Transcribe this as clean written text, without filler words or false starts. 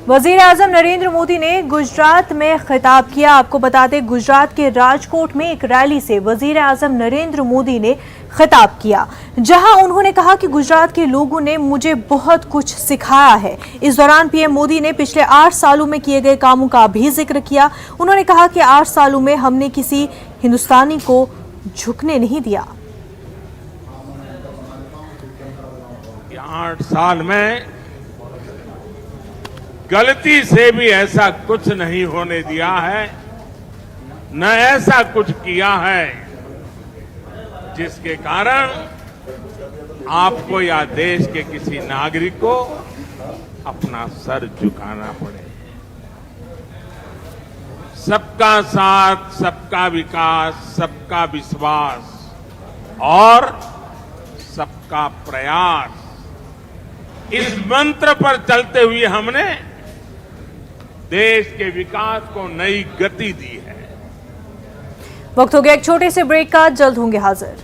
वजीर आजम नरेंद्र मोदी ने गुजरात में खिताब किया। आपको बता दें, गुजरात के राजकोट में एक रैली से वजीर आजम नरेंद्र मोदी ने खिताब किया, जहां उन्होंने कहा कि गुजरात के लोगों ने मुझे बहुत कुछ सिखाया है। इस दौरान पीएम मोदी ने पिछले 8 सालों में किए गए कामों का भी जिक्र किया। उन्होंने कहा कि 8 सालों में हमने किसी हिंदुस्तानी को झुकने नहीं दिया। 8 साल में गलती से भी ऐसा कुछ नहीं होने दिया है, न ऐसा कुछ किया है जिसके कारण आपको या देश के किसी नागरिक को अपना सर झुकाना पड़े। सबका साथ, सबका विकास, सबका विश्वास और सबका प्रयास, इस मंत्र पर चलते हुए हमने देश के विकास को नई गति दी है। वक्त हो गया एक छोटे से ब्रेक का, जल्द होंगे हाजिर।